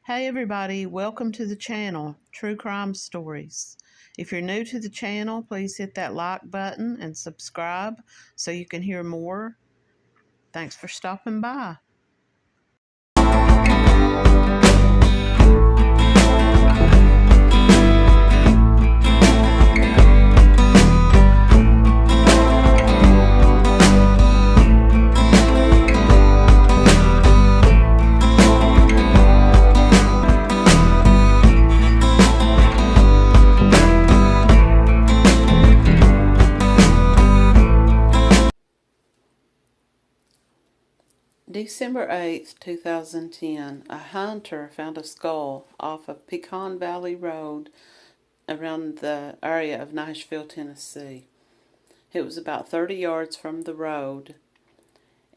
Hey everybody, welcome to the channel, True Crime Stories. If you're new to the channel, please hit that like button and subscribe so you can hear more. Thanks for stopping by. December 8th, 2010, a hunter found a skull off of Pecan Valley Road around the area of Nashville, Tennessee. It was about 30 yards from the road,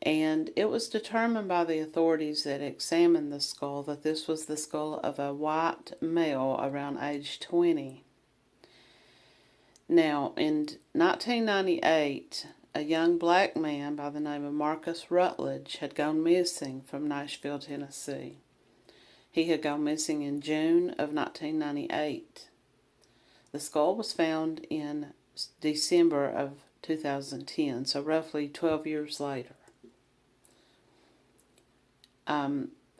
and it was determined by the authorities that examined the skull that this was the skull of a white male around age 20. Now, in 1998, a young black man by the name of Marcus Rutledge had gone missing from Nashville, Tennessee. He had gone missing in June of 1998. The skull was found in December of 2010, so roughly 12 years later.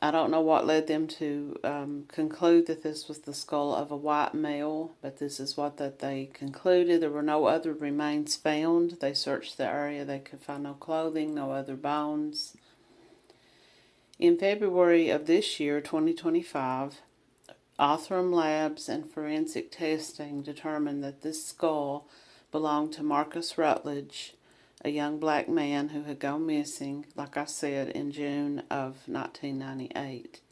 I don't know what led them to conclude that this was the skull of a white male, but this is what that they concluded. There were no other remains found. They searched the area. They could find no clothing, no other bones. In February of this year, 2025, Othram Labs and forensic testing determined that this skull belonged to Marcus Rutledge, a young black man who had gone missing, like I said, in June of 1998.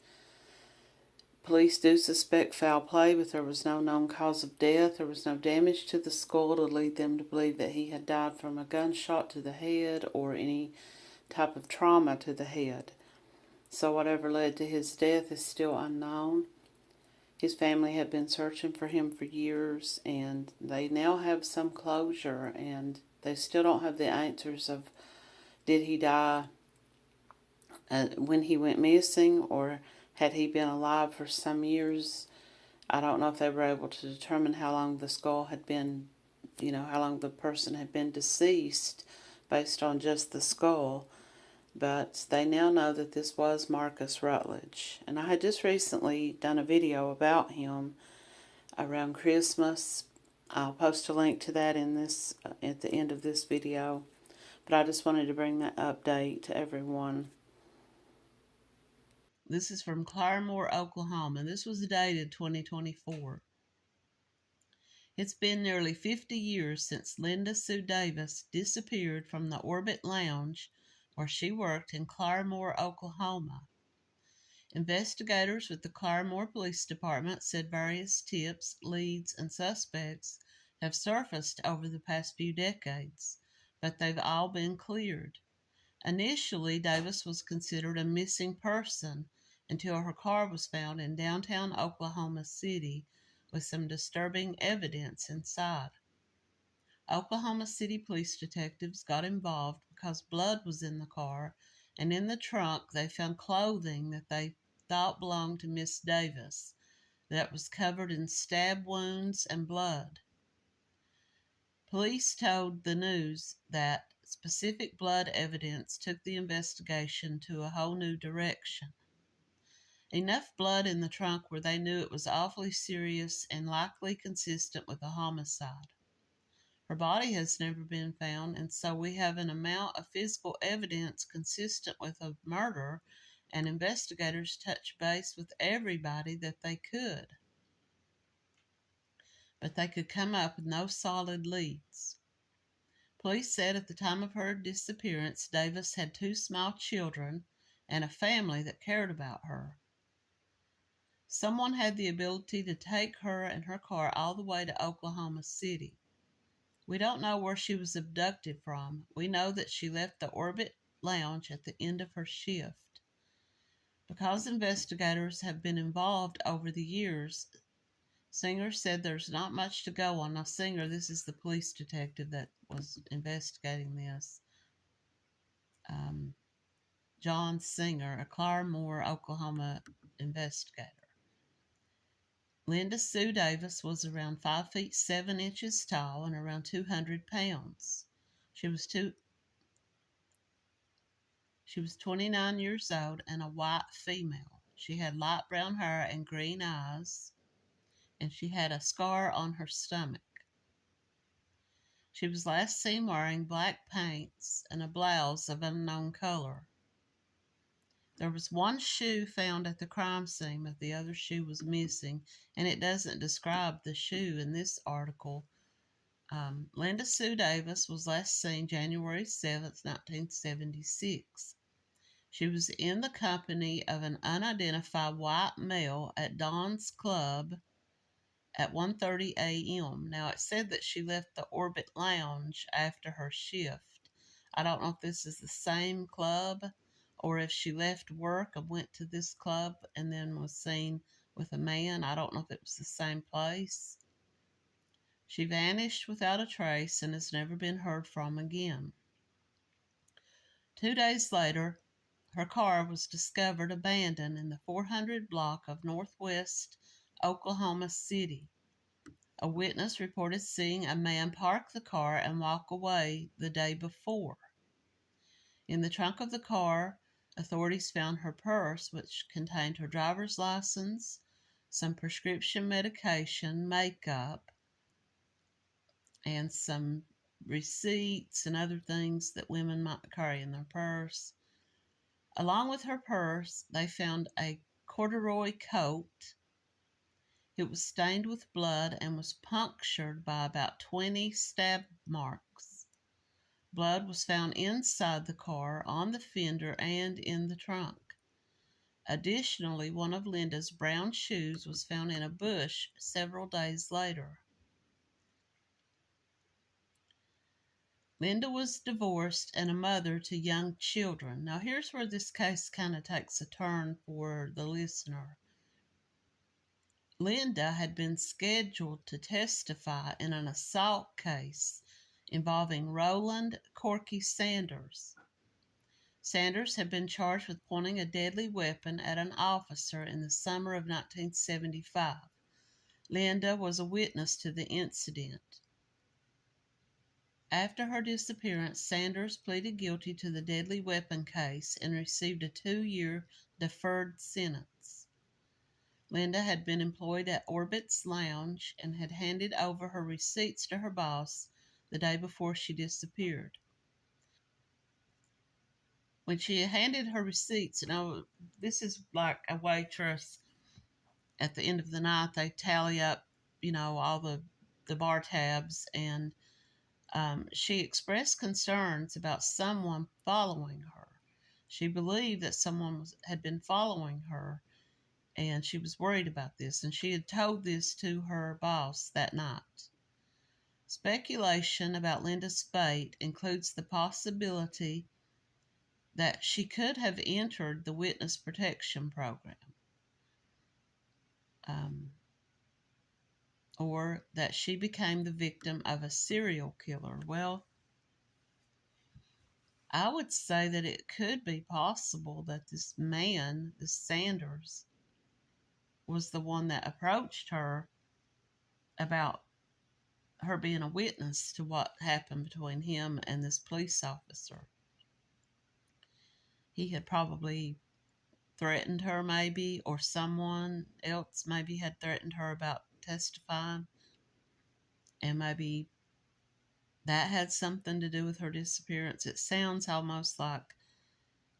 Police do suspect foul play, but there was no known cause of death. There was no damage to the skull to lead them to believe that he had died from a gunshot to the head or any type of trauma to the head. So whatever led to his death is still unknown. His family had been searching for him for years, and they now have some closure, and they still don't have the answers of did he die when he went missing, or had he been alive for some years. I don't know if they were able to determine how long the skull had been, how long the person had been deceased based on just the skull. But they now know that this was Marcus Rutledge. And I had just recently done a video about him around Christmas. I'll post a link to that in this at the end of this video. But I just wanted to bring that update to everyone. This is from Claremore, Oklahoma. This was dated 2024. It's been nearly 50 years since Linda Sue Davis disappeared from the Orbit Lounge where she worked in Claremore, Oklahoma. Investigators with the Claremore Police Department said various tips, leads, and suspects have surfaced over the past few decades, but they've all been cleared. Initially, Davis was considered a missing person until her car was found in downtown Oklahoma City with some disturbing evidence inside. Oklahoma City police detectives got involved because blood was in the car, and in the trunk they found clothing that they thought belonged to Miss Davis that was covered in stab wounds and blood. Police told the news that specific blood evidence took the investigation to a whole new direction. Enough blood in the trunk where they knew it was awfully serious and likely consistent with a homicide. Her body has never been found, and so we have an amount of physical evidence consistent with a murder, and investigators touched base with everybody that they could. But they could come up with no solid leads. Police said at the time of her disappearance, Davis had 2 small children and a family that cared about her. Someone had the ability to take her and her car all the way to Oklahoma City. We don't know where she was abducted from. We know that she left the Orbit Lounge at the end of her shift. Because investigators have been involved over the years, Singer said there's not much to go on. Now, Singer, this is the police detective that was investigating this. John Singer, a Claremore, Oklahoma investigator. Linda Sue Davis was around 5 feet 7 inches tall and around 200 pounds. She was 29 years old and a white female. She had light brown hair and green eyes, and she had a scar on her stomach. She was last seen wearing black pants and a blouse of unknown color. There was one shoe found at the crime scene, but the other shoe was missing, and it doesn't describe the shoe in this article. Linda Sue Davis was last seen January 7th, 1976. She was in the company of an unidentified white male at Don's Club at 1:30 a.m. Now, it said that she left the Orbit Lounge after her shift. I don't know if this is the same club or if she left work and went to this club and then was seen with a man. I don't know if it was the same place. She vanished without a trace and has never been heard from again. 2 days later, her car was discovered abandoned in the 400 block of Northwest Oklahoma City. A witness reported seeing a man park the car and walk away the day before. In the trunk of the car, authorities found her purse, which contained her driver's license, some prescription medication, makeup, and some receipts and other things that women might carry in their purse. Along with her purse, they found a corduroy coat. It was stained with blood and was punctured by about 20 stab marks. Blood was found inside the car, on the fender, and in the trunk. Additionally, one of Linda's brown shoes was found in a bush several days later. Linda was divorced and a mother to young children. Now, here's where this case kind of takes a turn for the listener. Linda had been scheduled to testify in an assault case involving Roland Corky Sanders. Sanders had been charged with pointing a deadly weapon at an officer in the summer of 1975. Linda was a witness to the incident. After her disappearance, Sanders pleaded guilty to the deadly weapon case and received a 2-year deferred sentence. Linda had been employed at Orbit's Lounge and had handed over her receipts to her boss the day before she disappeared. When she handed her receipts, this is like a waitress at the end of the night, they tally up, all the bar tabs, and she expressed concerns about someone following her. She believed that someone had been following her, and she was worried about this, and she had told this to her boss that night. Speculation about Linda's fate includes the possibility that she could have entered the witness protection program, or that she became the victim of a serial killer. Well, I would say that it could be possible that this man, this Sanders, was the one that approached her about her being a witness to what happened between him and this police officer. He had probably threatened her, maybe, or someone else maybe had threatened her about testifying, and maybe that had something to do with her disappearance. It sounds almost like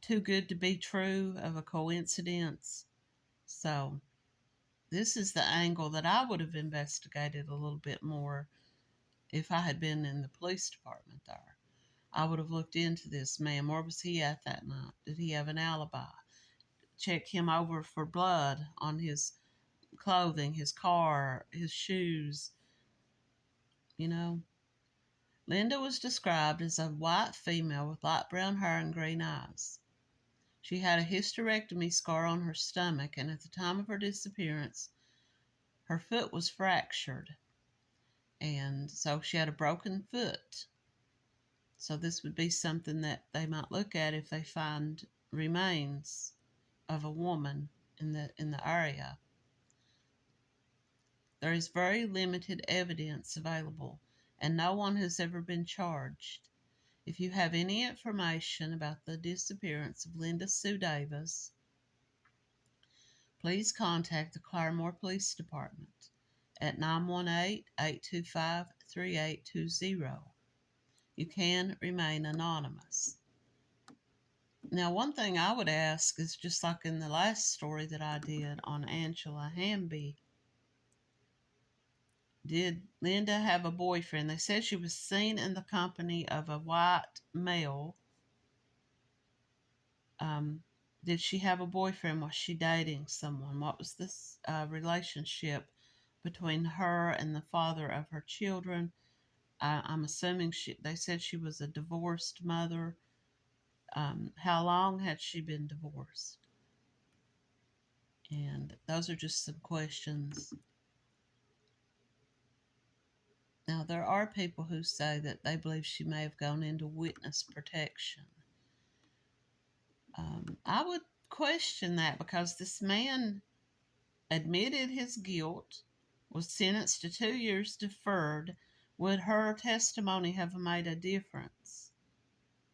too good to be true of a coincidence. So this is the angle that I would have investigated a little bit more if I had been in the police department there. I would have looked into this man. Where was he at that night? Did he have an alibi? Check him over for blood on his clothing, his car, his shoes. Linda was described as a white female with light brown hair and green eyes. She had a hysterectomy scar on her stomach, and at the time of her disappearance, her foot was fractured. And so she had a broken foot. So this would be something that they might look at if they find remains of a woman in the area. There is very limited evidence available, and no one has ever been charged. If you have any information about the disappearance of Linda Sue Davis, please contact the Claremore Police Department at 918-825-3820. You can remain anonymous. Now, one thing I would ask is just like in the last story that I did on Angela Hamby, did Linda have a boyfriend? They said she was seen in the company of a white male. Did she have a boyfriend? Was she dating someone? What was this relationship between her and the father of her children? I'm assuming they said she was a divorced mother. How long had she been divorced? And those are just some questions. Now, there are people who say that they believe she may have gone into witness protection. I would question that because this man admitted his guilt, was sentenced to 2 years deferred. Would her testimony have made a difference?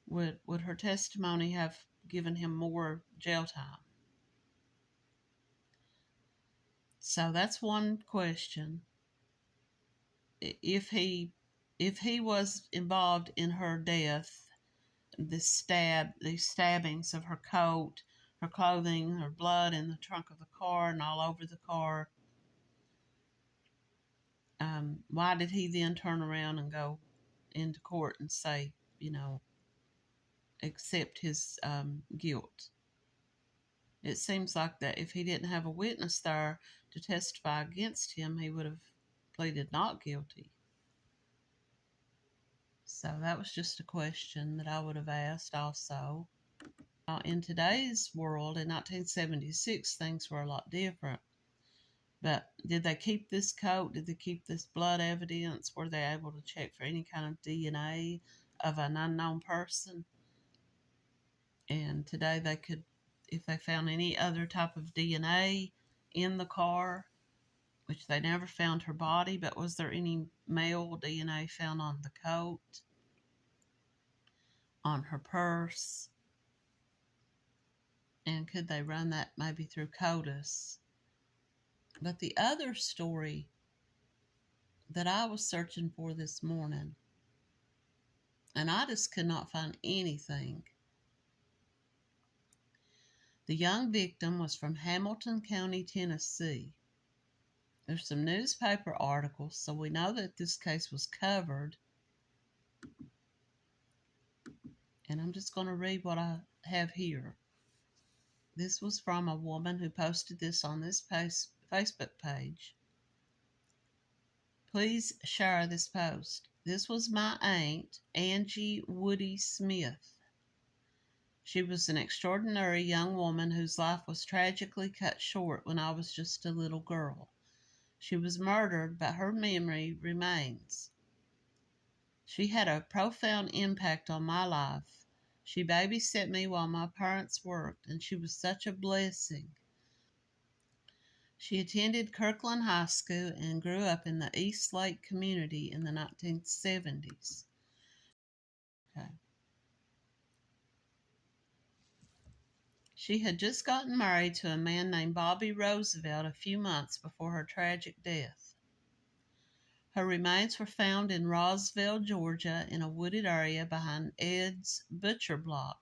Would her testimony have given him more jail time? So that's one question. If he was involved in her death, these stabbings of her coat, her clothing, her blood in the trunk of the car and all over the car, why did he then turn around and go into court and say, accept his guilt? It seems like that if he didn't have a witness there to testify against him, he would have pleaded not guilty. So that was just a question that I would have asked also. Now, in today's world, in 1976, things were a lot different. But did they keep this coat? Did they keep this blood evidence? Were they able to check for any kind of DNA of an unknown person? And today they could, if they found any other type of DNA in the car, which they never found her body, but was there any male DNA found on the coat, on her purse? And could they run that maybe through CODIS? But the other story that I was searching for this morning, and I just could not find anything. The young victim was from Hamilton County, Tennessee. There's some newspaper articles, so we know that this case was covered. And I'm just going to read what I have here. This was from a woman who posted this on this Facebook page. Please share this post. This was my aunt, Angie Woody Smith. She was an extraordinary young woman whose life was tragically cut short when I was just a little girl. She was murdered, but her memory remains. She had a profound impact on my life. She babysat me while my parents worked, and she was such a blessing. She attended Kirkland High School and grew up in the East Lake community in the 1970s. Okay. She had just gotten married to a man named Bobby Roosevelt a few months before her tragic death. Her remains were found in Roswell, Georgia, in a wooded area behind Ed's Butcher Block.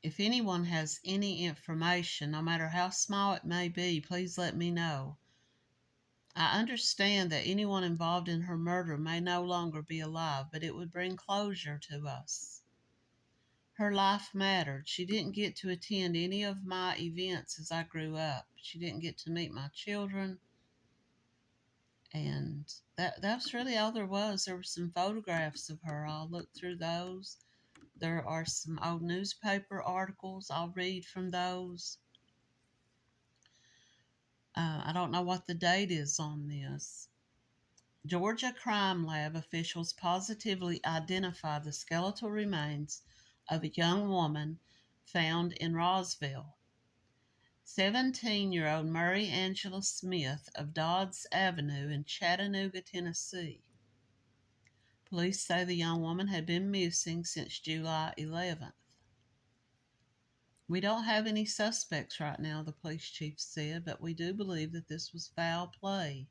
If anyone has any information, no matter how small it may be, please let me know. I understand that anyone involved in her murder may no longer be alive, but it would bring closure to us. Her life mattered. She didn't get to attend any of my events as I grew up. She didn't get to meet my children. And that's really all there was. There were some photographs of her. I'll look through those. There are some old newspaper articles. I'll read from those. I don't know what the date is on this. Georgia Crime Lab officials positively identified the skeletal remains of a young woman found in Roswell. 17-year-old Mary Angela Smith of Dodds Avenue in Chattanooga, Tennessee. Police say the young woman had been missing since July 11th. We don't have any suspects right now, the police chief said, but we do believe that this was foul play.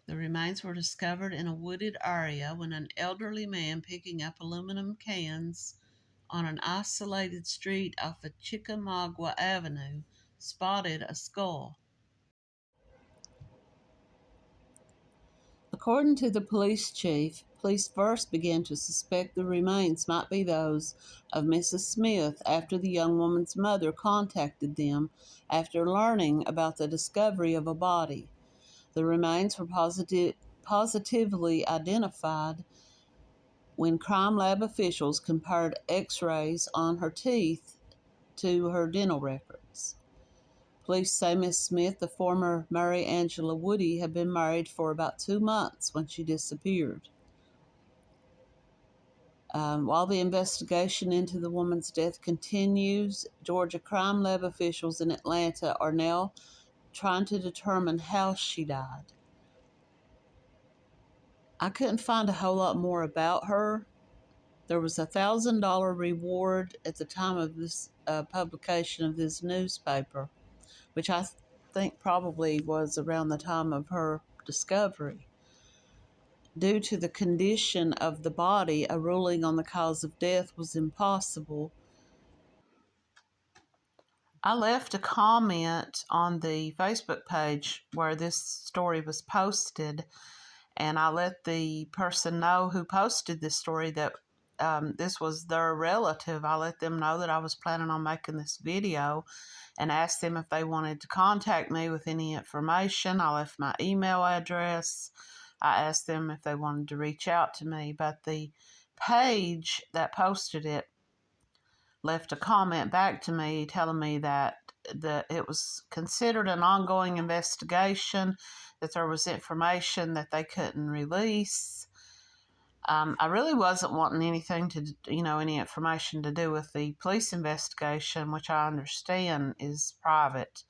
The remains were discovered in a wooded area when an elderly man picking up aluminum cans on an isolated street off of Chickamauga Avenue spotted a skull. According to the police chief, police first began to suspect the remains might be those of Mrs. Smith after the young woman's mother contacted them after learning about the discovery of a body. The remains were positively identified when crime lab officials compared x-rays on her teeth to her dental records. Police say Miss Smith, the former Mary Angela Woody, had been married for about 2 months when she disappeared. While the investigation into the woman's death continues, Georgia Crime Lab officials in Atlanta are now trying to determine how she died. I couldn't find a whole lot more about her. There was a $1,000 reward at the time of this publication of this newspaper, which I think probably was around the time of her discovery. Due to the condition of the body, a ruling on the cause of death was impossible. I left a comment on the Facebook page where this story was posted, and I let the person know who posted this story that this was their relative. I let them know that I was planning on making this video and asked them if they wanted to contact me with any information. I left my email address. I asked them if they wanted to reach out to me, but the page that posted it left a comment back to me telling me that it was considered an ongoing investigation, that there was information that they couldn't release. I really wasn't wanting anything to, any information to do with the police investigation, which I understand is private.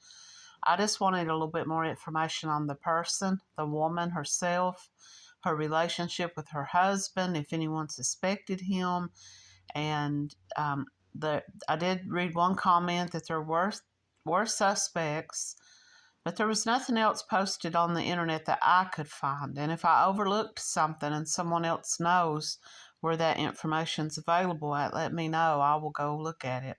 I just wanted a little bit more information on the person, the woman herself, her relationship with her husband, if anyone suspected him. And I did read one comment that there were suspects, but there was nothing else posted on the internet that I could find. And if I overlooked something and someone else knows where that information's available at, let me know. I will go look at it.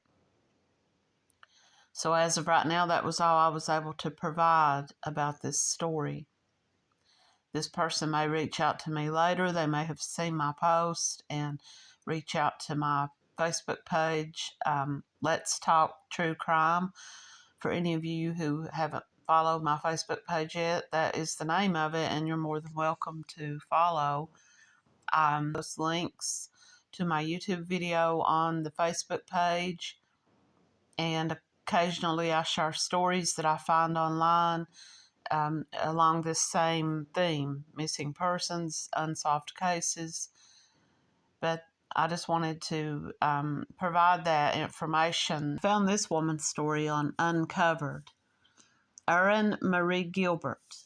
So as of right now, that was all I was able to provide about this story. This person may reach out to me later. They may have seen my post and reach out to my Facebook page, Let's Talk True Crime. For any of you who haven't followed my Facebook page yet, that is the name of it, and you're more than welcome to follow. Those links to my YouTube video on the Facebook page, and occasionally I share stories that I find online along this same theme, missing persons, unsolved cases. But I just wanted to provide that information. I found this woman's story on Uncovered. Erin Marie Gilbert.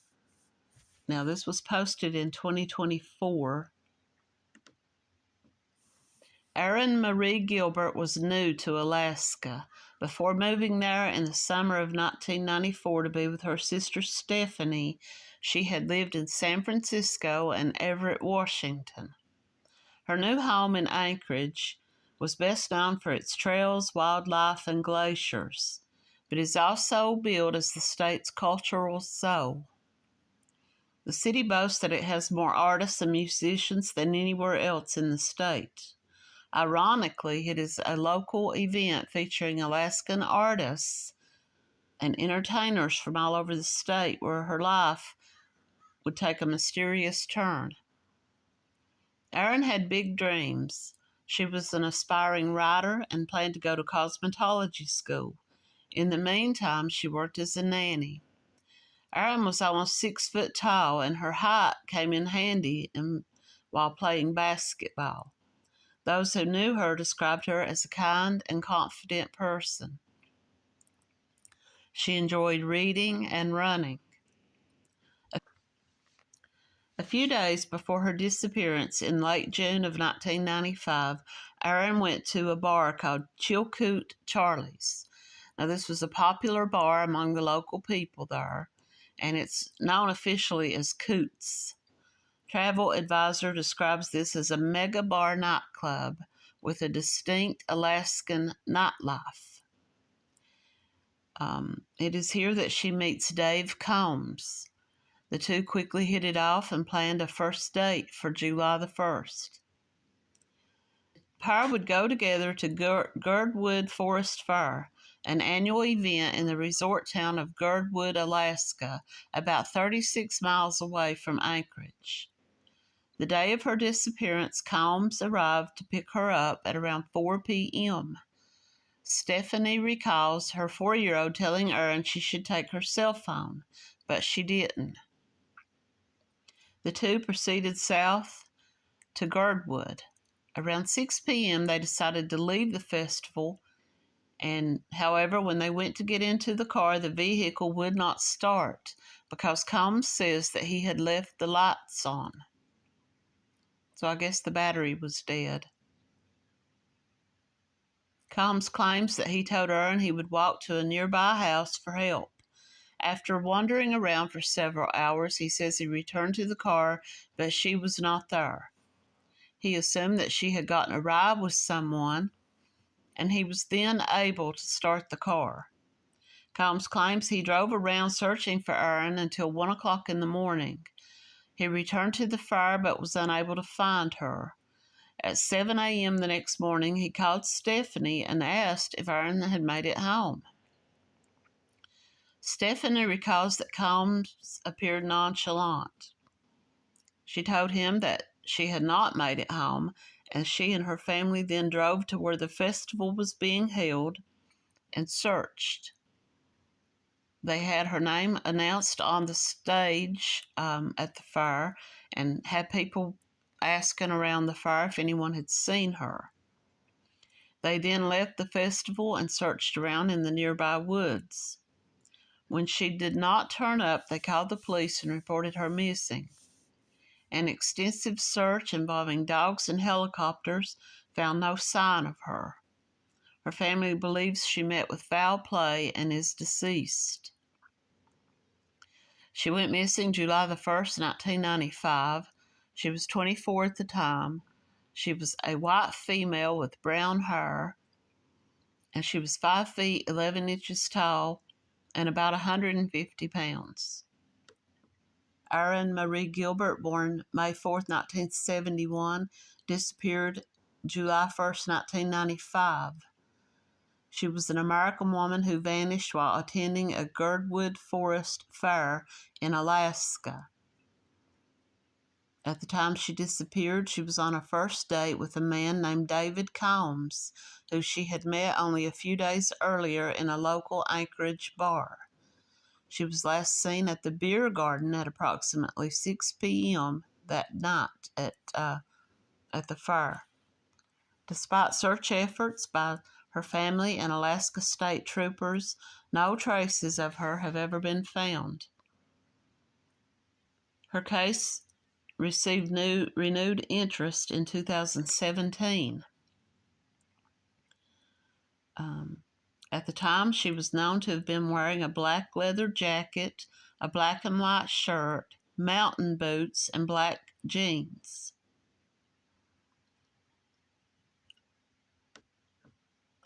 Now, this was posted in 2024. Erin Marie Gilbert was new to Alaska. Before moving there in the summer of 1994 to be with her sister Stephanie, she had lived in San Francisco and Everett, Washington. Her new home in Anchorage was best known for its trails, wildlife, and glaciers, but is also billed as the state's cultural soul. The city boasts that it has more artists and musicians than anywhere else in the state. Ironically, it is a local event featuring Alaskan artists and entertainers from all over the state where her life would take a mysterious turn. Erin had big dreams. She was an aspiring writer and planned to go to cosmetology school. In the meantime, she worked as a nanny. Erin was almost 6 foot tall, and her height came in handy while playing basketball. Those who knew her described her as a kind and confident person. She enjoyed reading and running. A few days before her disappearance in late June of 1995, Erin went to a bar called Chilkoot Charlie's. Now, this was a popular bar among the local people there, and it's known officially as Coots. Travel Advisor describes this as a mega bar nightclub with a distinct Alaskan nightlife. It is here that she meets Dave Combs. The two quickly hit it off and planned a first date for July the 1st. The pair would go together to Girdwood Forest Fair, an annual event in the resort town of Girdwood, Alaska, about 36 miles away from Anchorage. The day of her disappearance, Combs arrived to pick her up at around 4 p.m. Stephanie recalls her 4-year-old telling Erin she should take her cell phone, but she didn't. The two proceeded south to Girdwood. Around 6 p.m., they decided to leave the festival, and however, when they went to get into the car, the vehicle would not start because Combs says that he had left the lights on. So I guess the battery was dead. Combs claims that he told Erin he would walk to a nearby house for help. After wandering around for several hours, he says he returned to the car, but she was not there. He assumed that she had gotten a ride with someone, and he was then able to start the car. Combs claims he drove around searching for Erin until 1 o'clock in the morning. He returned to the fire but was unable to find her. At 7 a.m. the next morning, he called Stephanie and asked if Erin had made it home. Stephanie recalls that Combs appeared nonchalant. She told him that she had not made it home, and she and her family then drove to where the festival was being held and searched. They had her name announced on the stage at the fair and had people asking around the fair if anyone had seen her. They then left the festival and searched around in the nearby woods. When she did not turn up, they called the police and reported her missing. An extensive search involving dogs and helicopters found no sign of her. Her family believes she met with foul play and is deceased. She went missing July the 1st, 1995. She was 24 at the time. She was a white female with brown hair, and she was 5 feet 11 inches tall and about 150 pounds. Erin Marie Gilbert, born May 4th, 1971, disappeared July 1st, 1995. She was an American woman who vanished while attending a Girdwood Forest Fair in Alaska. At the time she disappeared, she was on a first date with a man named David Combs, who she had met only a few days earlier in a local Anchorage bar. She was last seen at the beer garden at approximately 6 p.m. that night at the fair. Despite search efforts by her family and Alaska State Troopers, no traces of her have ever been found. Her case received renewed interest in 2017. At the time, she was known to have been wearing a black leather jacket, a black and white shirt, mountain boots, and black jeans.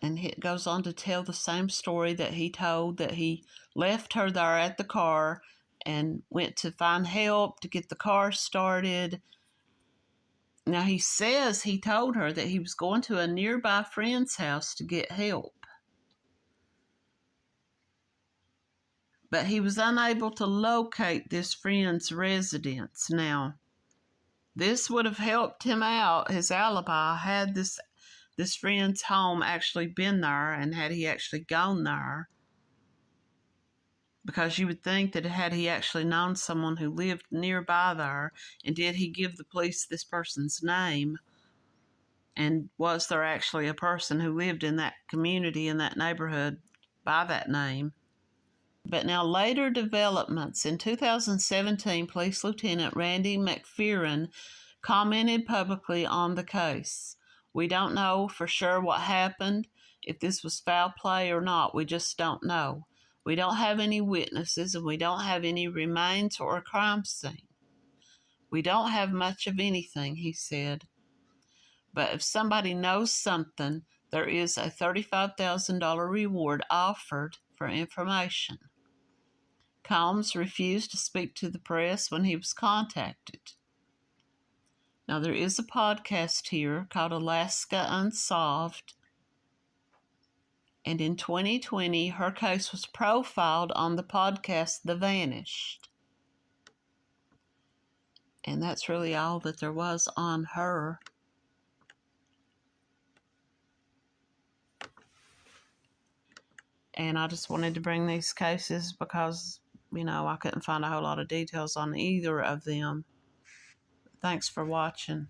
And it goes on to tell the same story that he told, that he left her there at the car and went to find help to get the car started. Now, he says he told her that he was going to a nearby friend's house to get help, but he was unable to locate this friend's residence. Now, this would have helped him out, his alibi, had this friend's home actually been there and had he actually gone there. Because you would think that had he actually known someone who lived nearby there, and did he give the police this person's name, and was there actually a person who lived in that community, in that neighborhood, by that name? But now later developments. In 2017, Police Lieutenant Randy McPherson commented publicly on the case. We don't know for sure what happened, if this was foul play or not. We just don't know. We don't have any witnesses, and we don't have any remains or a crime scene. We don't have much of anything, he said. But if somebody knows something, there is a $35,000 reward offered for information. Combs refused to speak to the press when he was contacted. Now, there is a podcast here called Alaska Unsolved, and in 2020, her case was profiled on the podcast The Vanished. And that's really all that there was on her. And I just wanted to bring these cases because, I couldn't find a whole lot of details on either of them. Thanks for watching.